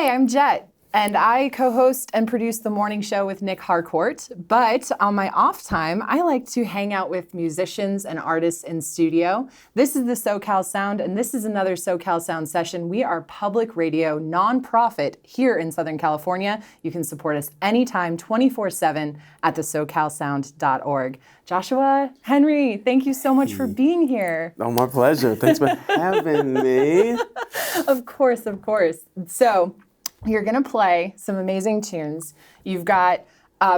Hi, I'm Jet, and I co-host and produce the morning show with Nic Harcourt. But on my off time, I like to hang out with musicians and artists in studio. This is the SoCal Sound, and this is another SoCal Sound session. We are public radio, nonprofit here in Southern California. You can support us anytime, 24/7 at the SoCalSound.org. Joshua, Henry, thank you so much for being here. Oh, my pleasure. Thanks for having me. Of course, of course. So you're going to play some amazing tunes. You've got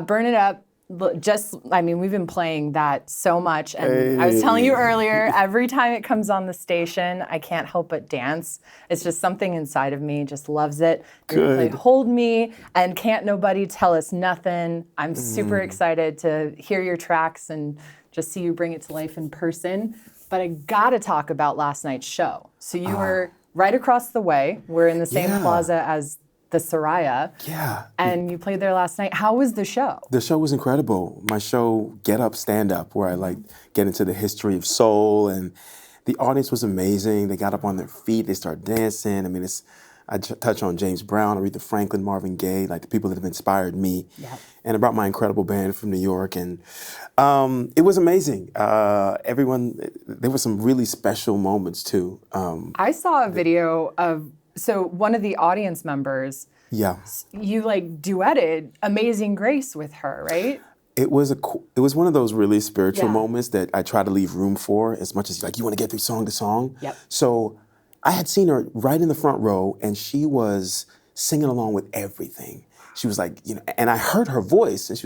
Burn It Up. We've been playing that so much. And I was telling you earlier, every time it comes on the station, I can't help but dance. It's just something inside of me just loves it. You're going to play Hold Me and Can't Nobody Tell Us Nothing. I'm super excited to hear your tracks and just see you bring it to life in person. But I got to talk about last night's show. So you were right across the way. We're in the same plaza as the Soraya. Yeah. And you played there last night. How was the show? The show was incredible. My show, Get Up, Stand Up, where I get into the history of soul, and the audience was amazing. They got up on their feet, they started dancing. I mean, I touch on James Brown, Aretha Franklin, Marvin Gaye, like the people that have inspired me. Yep. And I brought my incredible band from New York, and it was amazing. There were some really special moments too. I saw a video of, so one of the audience members, you duetted Amazing Grace with her, right? It was one of those really spiritual moments that I try to leave room for, as much as you want to get through song to song. Yep. So I had seen her right in the front row, and she was singing along with everything. She was and I heard her voice, and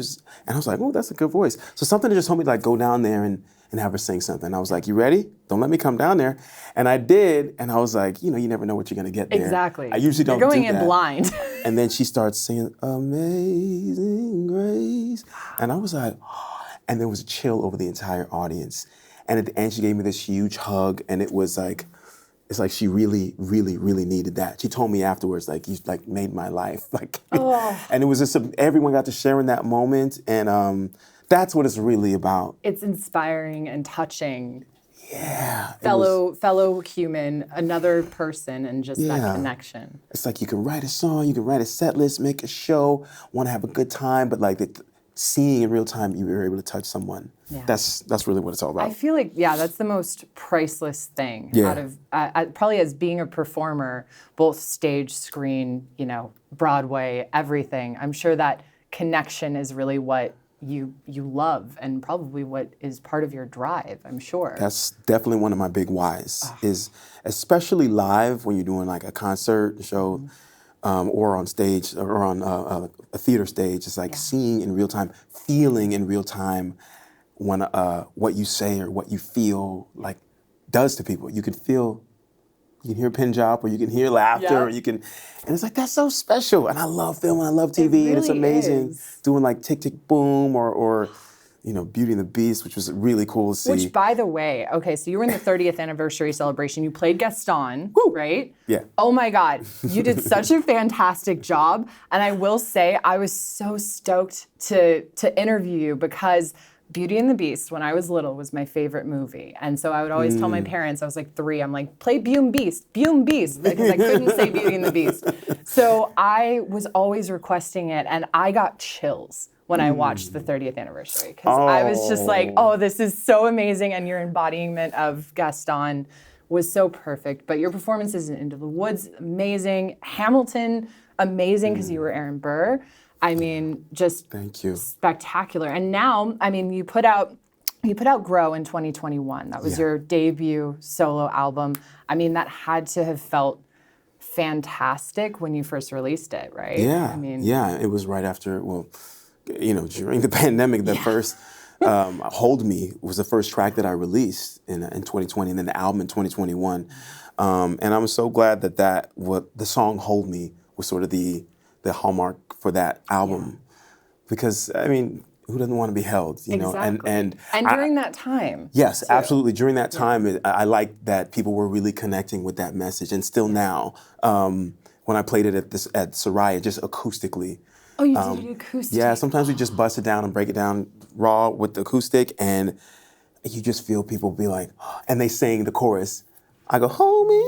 I was like, oh, that's a good voice. So something just told me to go down there and have her sing something. I was like, you ready? Don't let me come down there. And I did, and I was like, you never know what you're gonna get there. Exactly. I usually don't do that. You're going in blind. And then she starts singing Amazing Grace. And I was like, and there was a chill over the entire audience. And at the end, she gave me this huge hug, and it was it's like she really, really, really needed that. She told me afterwards, you made my life. And it was just, everyone got to share in that moment, and that's what it's really about. It's inspiring and touching. Yeah. Fellow human, another person, and just that connection. It's like you can write a song, you can write a set list, make a show, want to have a good time, but seeing in real time, you were able to touch someone. Yeah. That's really what it's all about. I feel that's the most priceless thing out of, probably as being a performer, both stage, screen, Broadway, everything. I'm sure that connection is really what you love, and probably what is part of your drive, I'm sure. That's definitely one of my big whys, is especially live when you're doing a concert show, or on stage, or on a theater stage. It's seeing in real time, feeling in real time when what you say or what you feel does to people. You can hear pin drop, or you can hear laughter, or and it's that's so special. And I love film, and I love TV, and it's amazing doing Tick Tick Boom or Beauty and the Beast, which was really cool to see. Which, by the way, okay, so you were in the 30th anniversary celebration. You played Gaston, right? Yeah. Oh my God, you did such a fantastic job. And I will say, I was so stoked to interview you, because Beauty and the Beast, when I was little, was my favorite movie. And so I would always tell my parents, I was 3, I'm play Beauty Beast, because I couldn't say Beauty and the Beast. So I was always requesting it, and I got chills when I watched the 30th anniversary, because I was just this is so amazing, and your embodiment of Gaston was so perfect. But your performances in Into the Woods, amazing. Hamilton, amazing, because you were Aaron Burr. I mean, just thank you. Spectacular. And now, you put out Grow in 2021. That was your debut solo album. That had to have felt fantastic when you first released it, right? Yeah. It was right after, during the pandemic, the first Hold Me was the first track that I released in 2020, and then the album in 2021. And I'm so glad that the song Hold Me was sort of the hallmark for that album, because who doesn't want to be held, Exactly. And during that time. Yes, too. Absolutely. During that time, I like that people were really connecting with that message, and still now, when I played it at Soraya, just acoustically. Oh, you did it acoustic? Yeah, sometimes we just bust it down and break it down raw with the acoustic, and you just feel people be and they sing the chorus. I go, hold me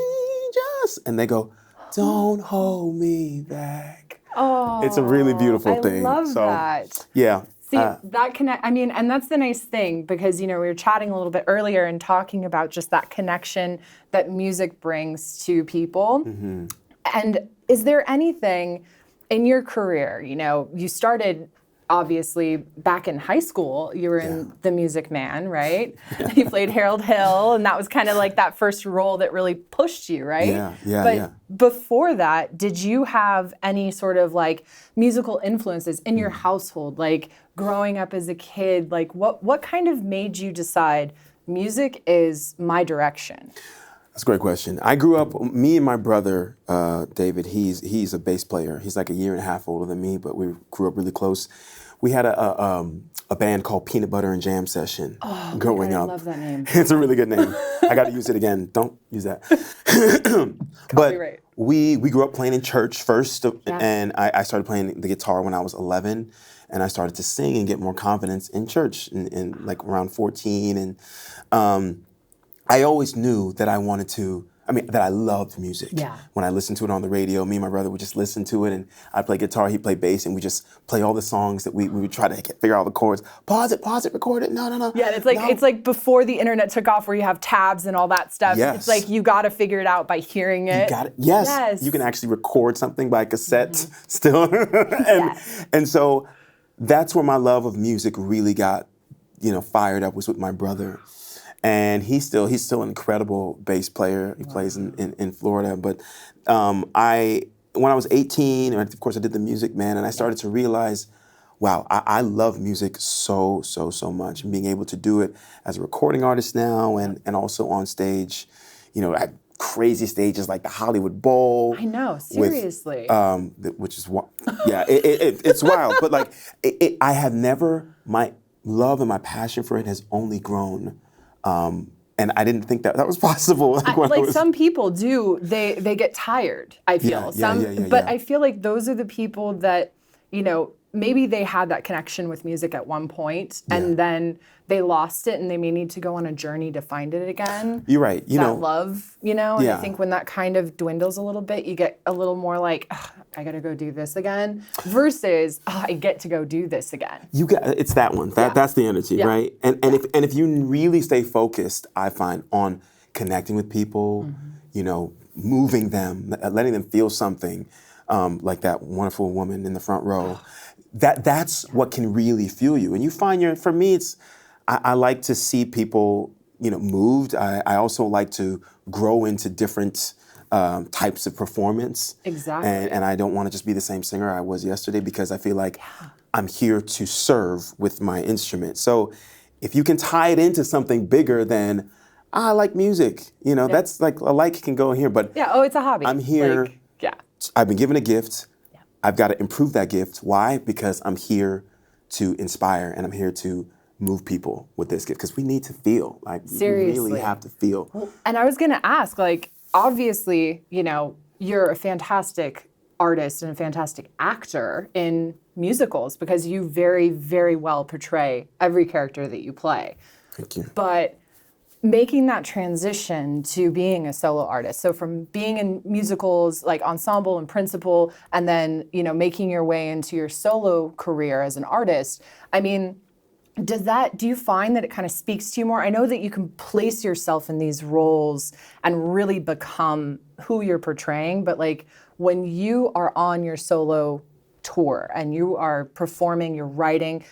just, and they go, Don't hold me back. Oh, It's a really beautiful thing. I love that. Yeah. See, that connect, I mean, and that's the nice thing because, you know, we were chatting a little bit earlier and talking about just that connection that music brings to people. And is there anything in your career, you know, you started obviously back in high school, you were in The Music Man, right? You played Harold Hill, and that was kind of like that first role that really pushed you, right? But before that, did you have any sort of like musical influences in your household, like growing up as a kid? Like what kind of made you decide music is my direction? That's a great question. I grew up, me and my brother, David, he's a bass player. He's like a year and a half older than me, but we grew up really close. We had a band called Peanut Butter and Jam Session growing up. I love that name. It's a really good name. I got to use it again. Don't use that. But we grew up playing in church first, and I started playing the guitar when I was 11, and I started to sing and get more confidence in church in like around 14. And I always knew that I wanted to, that I loved music. When I listened to it on the radio, me and my brother would just listen to it, and I'd play guitar, he'd play bass, and we just play all the songs that we would try to figure out the chords. Pause it, record it, no. Yeah, it's like before the internet took off where you have tabs and all that stuff. It's like you got to figure it out by hearing it. You got it. Yes. You can actually record something by cassette still. And so that's where my love of music really got, fired up, was with my brother. And he's still an incredible bass player. He plays in Florida. But when I was 18, and of course I did The Music Man, and I started to realize, wow, I love music so much. And being able to do it as a recording artist now, and also on stage, at crazy stages like the Hollywood Bowl. I know, seriously. Which is, it's wild. But like, I have never, my love and my passion for it has only grown. And I didn't think that was possible. Some people do, they get tired, I feel. But I feel like those are the people that, maybe they had that connection with music at one point, and then they lost it, and they may need to go on a journey to find it again. You're right. That love, and I think when that kind of dwindles a little bit, you get a little more like, I gotta go do this again, versus I get to go do this again. It's that one. That's the energy, right? And if you really stay focused, I find, on connecting with people, moving them, letting them feel something, like that wonderful woman in the front row. That's what can really fuel you. And you find for me, I like to see people, moved. I also like to grow into different types of performance. Exactly. And I don't want to just be the same singer I was yesterday, because I feel like I'm here to serve with my instrument. So if you can tie it into something bigger than, I like music, that's like a like can go in here. But it's a hobby. I'm here. I've been given a gift. I've got to improve that gift. Why? Because I'm here to inspire, and I'm here to move people with this gift, because we need to feel. Seriously. You really have to feel. Well, and I was going to ask, obviously, you're a fantastic artist and a fantastic actor in musicals, because you very, very well portray every character that you play. Thank you. But making that transition to being a solo artist, so from being in musicals like ensemble and principal, and then making your way into your solo career as an artist, do you find that it kind of speaks to you more? I know that you can place yourself in these roles and really become who you're portraying, but when you are on your solo tour and you are performing, you're writing,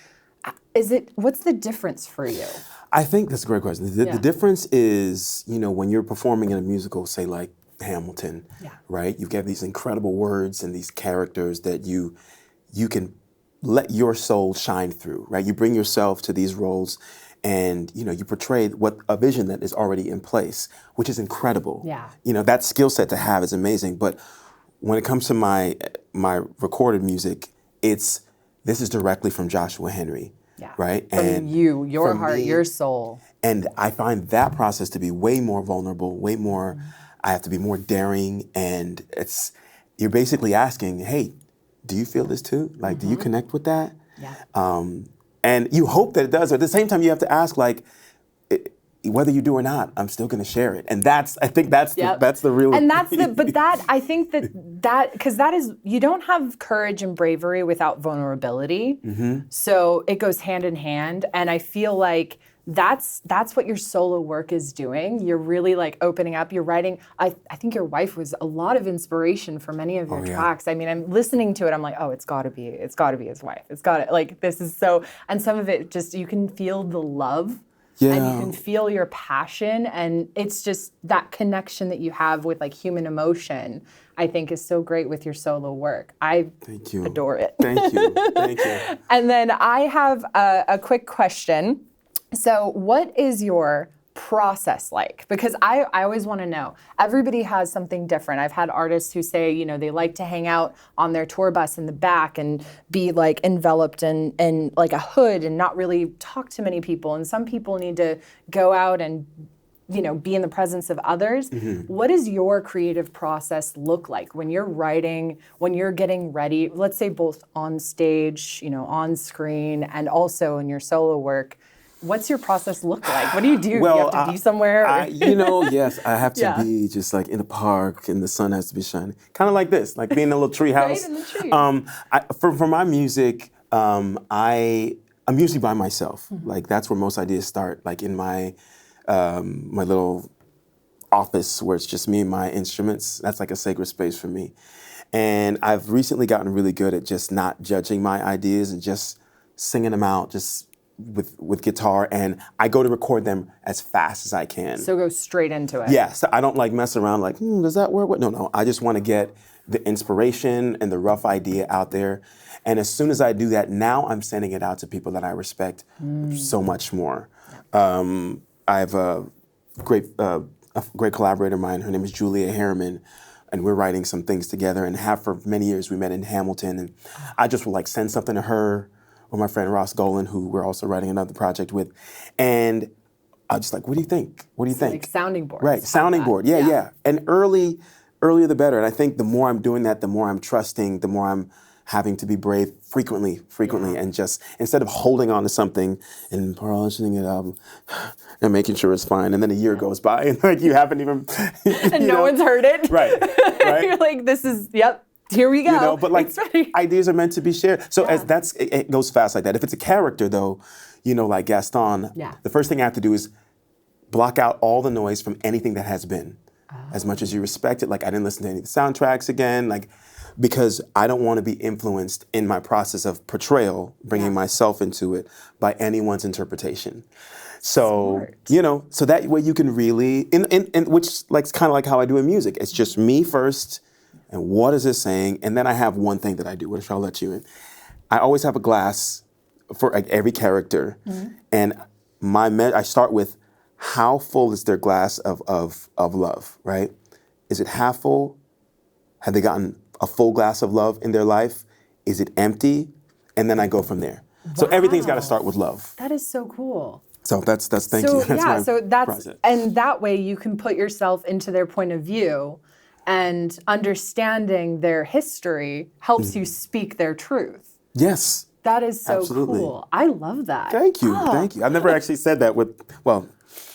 what's the difference for you? I think that's a great question. The difference is, when you're performing in a musical, say like Hamilton, right? You get these incredible words and these characters that you can let your soul shine through, right? You bring yourself to these roles, and you portray a vision that is already in place, which is incredible. That skill set to have is amazing. But when it comes to my recorded music, this is directly from Joshua Henry. Right? From your heart, your soul. And I find that process to be way more vulnerable, way more, I have to be more daring, and you're basically asking, hey, do you feel this too? Do you connect with that? And you hope that it does, but at the same time you have to ask, whether you do or not, I'm still going to share it. And I think that's the real. And I think because that is, you don't have courage and bravery without vulnerability. So it goes hand in hand. And I feel like that's what your solo work is doing. You're really like opening up. You're writing. I think your wife was a lot of inspiration for many of your tracks. I mean, I'm listening to it. I'm like, oh, it's got to be his wife. It's got to, like, this is so. And some of it just, you can feel the love. Yeah. And you can feel your passion, and it's just that connection that you have with like human emotion, I think is so great with your solo work. Thank you. Adore it. Thank you. Thank you. And then I have a quick question. So what is your process like? Because I always want to know. Everybody has something different. I've had artists who say, you know, they like to hang out on their tour bus in the back and be like enveloped in like a hood and not really talk to many people. And some people need to go out and, you know, be in the presence of others. What does your creative process look like when you're writing, when you're getting ready, let's say both on stage, you know, on screen, and also in your solo work? What's your process look like? What do you do? Well, you have to be somewhere? Yes, I have to be just like in the park and the sun has to be shining. Kind of like this, like being in a little tree house. Right, in the trees. For my music, I'm usually by myself. Like that's where most ideas start, like in my my little office where it's just me and my instruments. That's like a sacred space for me. And I've recently gotten really good at just not judging my ideas and just singing them out, just with guitar, and I go to record them as fast as I can. So go straight into it. Yeah, so I don't like mess around like, does that work? No, I just want to get the inspiration and the rough idea out there. And as soon as I do that, now I'm sending it out to people that I respect so much more. I have a great collaborator of mine, her name is Julia Harriman, and we're writing some things together, and for many years we met in Hamilton, and I just would like send something to her, or my friend Ross Golan, who we're also writing another project with. And I'm just like, what do you think? What do you think? Like sounding board. Right, sounding board. Yeah. And earlier the better. And I think the more I'm doing that, the more I'm trusting, the more I'm having to be brave frequently, and just, instead of holding on to something and polishing it up and making sure it's fine, and then a year goes by and like you haven't even, and no one's heard it. Right. You're like, this is, here we go. You know, but like ideas are meant to be shared. So it goes fast like that. If it's a character though, you know, like Gaston, the first thing I have to do is block out all the noise from anything that has been. As much as you respect it, like I didn't listen to any of the soundtracks again, like, because I don't want to be influenced in my process of portrayal, bringing myself into it, by anyone's interpretation. So, you know, so that way you can really, which like kind of like how I do in music. It's just me first. And what is it saying? And then I have one thing that I do, which I'll let you in. I always have a glass for like every character. And I start with, how full is their glass of love, right? Is it half full? Have they gotten a full glass of love in their life? Is it empty? And then I go from there. So everything's got to start with love. That is so cool. So thank you. That's and that way you can put yourself into their point of view. And understanding their history helps you speak their truth. Yes. That is so absolutely cool. I love that. Thank you. I've never actually said that but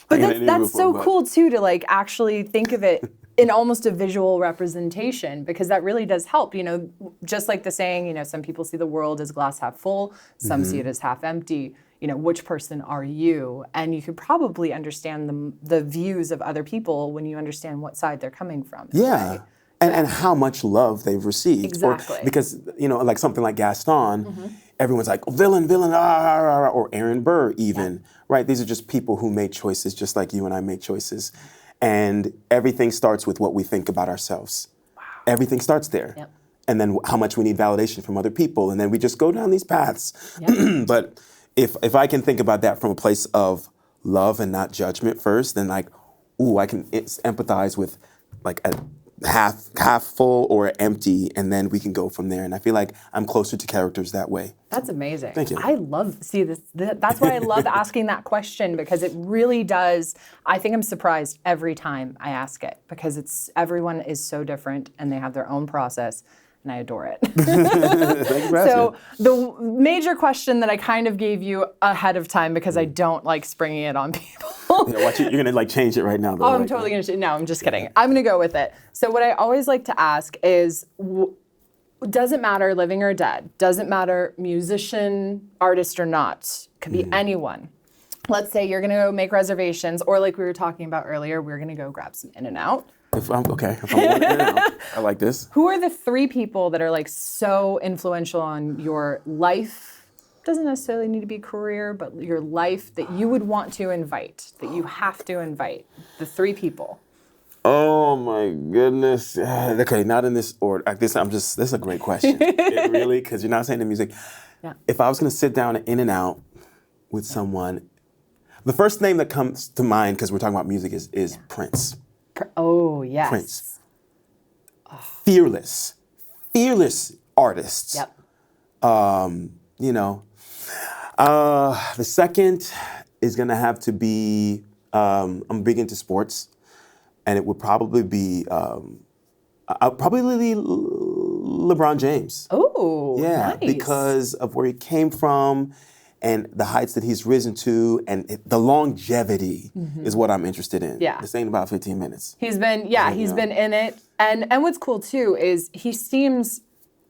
that's so cool too, to like actually think of it in almost a visual representation, because that really does help. You know, just like the saying, you know, some people see the world as glass half full, some see it as half empty. You know, which person are you? And you could probably understand the views of other people when you understand what side they're coming from. Yeah. Right? And how much love they've received. Exactly. Because, you know, like something like Gaston, everyone's like, villain, or Aaron Burr even, right? These are just people who made choices just like you and I make choices. And everything starts with what we think about ourselves. Wow. Everything starts there. Yep. And then how much we need validation from other people. And then we just go down these paths. Yep. But if I can think about that from a place of love and not judgment first, then like, I can empathize with like a half full or empty, and then we can go from there. And I feel like I'm closer to characters that way. That's amazing. Thank you. I love, that's why I love asking that question, because it really does, I think I'm surprised every time I ask it, because everyone is so different and they have their own process. and I adore it. Thank you for So asking. the major question that I kind of gave you ahead of time, because I don't like springing it on people. Yeah, watch it. You're gonna like change it right now, though. Oh, I'm like, totally gonna. No, I'm just kidding. I'm gonna go with it. So what I always like to ask is, doesn't matter living or dead. Doesn't matter musician, artist or not. Could be anyone. Let's say you're gonna go make reservations, or like we were talking about earlier, we're gonna go grab some In-N-Out. If I'm going now, I like this. Who are the 3 people that are like so influential on your life? Doesn't necessarily need to be career, but your life that you would want to invite, that you have to invite. The 3 people. Oh my goodness. Okay, not in this order. This is a great question. It really, because you're not saying the music. Yeah. If I was gonna sit down In-N-Out with someone, the first name that comes to mind, because we're talking about music, is Prince. Oh, yes. Prince. Fearless artists. Yep. You know, the second is gonna have to be. I'm big into sports, and it would probably be. I'll probably be LeBron James. Oh, Yeah, nice. because of where he came from, and the heights that he's risen to, and the longevity is what I'm interested in. Yeah. This ain't about 15 minutes. He's been in it. And what's cool too is he seems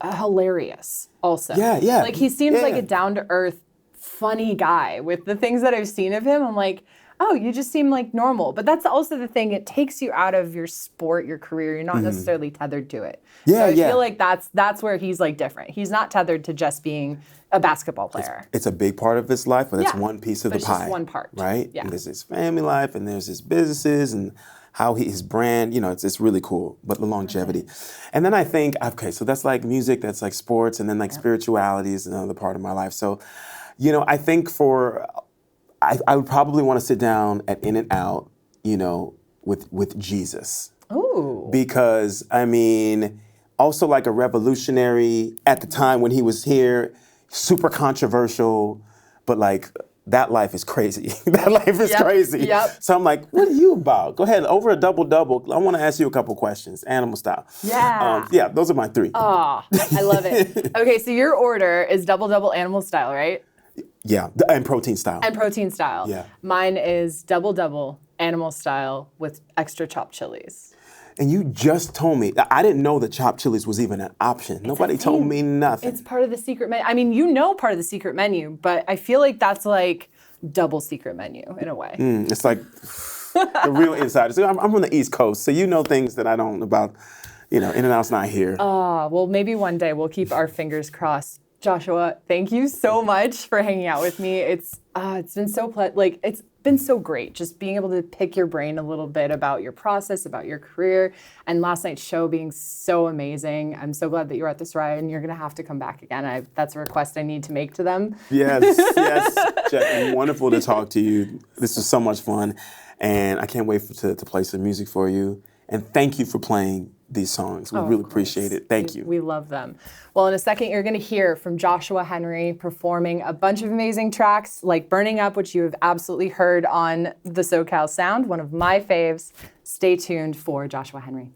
hilarious also. Yeah. Like he seems like Yeah. a down-to-earth, funny guy. With the things that I've seen of him, I'm like, oh, you just seem like normal. But that's also the thing, it takes you out of your sport, your career. You're not necessarily tethered to it. Yeah, so I yeah. feel like that's where he's like different. He's not tethered to just being a basketball player. It's a big part of his life, but it's Yeah. one piece of But the it's pie. just one part. Right? Yeah. And there's his family life, and there's his businesses, and how his brand, it's really cool, but the longevity. And then I think, okay, so that's like music, that's like sports, and then like spirituality is another part of my life. So, I think I would probably want to sit down at In-N-Out, with Jesus. Ooh. Because, also like a revolutionary at the time when he was here, super controversial, but like that life is crazy. That life is crazy. Yep. So I'm like, what are you about? Go ahead, over a double-double. I want to ask you a couple questions, animal style. Yeah. Those are my 3. Oh, I love it. Okay, so your order is double animal style, right? Yeah, and protein style. And protein style. Yeah. Mine is double animal style with extra chopped chilies. And you just told me, I didn't know that chopped chilies was even an option. Nobody told me nothing. It's part of the secret menu. I mean, part of the secret menu, but I feel like that's like double secret menu in a way. It's like the real insiders. I'm from the East Coast, so you know things that I don't about, In-N-Out's not here. Well, maybe one day we'll keep our fingers crossed. Joshua, thank you so much for hanging out with me. It's been so it's been so great just being able to pick your brain a little bit about your process, about your career, and last night's show being so amazing. I'm so glad that you were at this ride, and you're gonna have to come back again. That's a request I need to make to them. Yes, Jet, wonderful to talk to you. This was so much fun, and I can't wait to play some music for you. And thank you for playing these songs. We really appreciate it. Thank you. We love them. Well, in a second, you're going to hear from Joshua Henry performing a bunch of amazing tracks like Burning Up, which you have absolutely heard on the SoCal Sound, one of my faves. Stay tuned for Joshua Henry.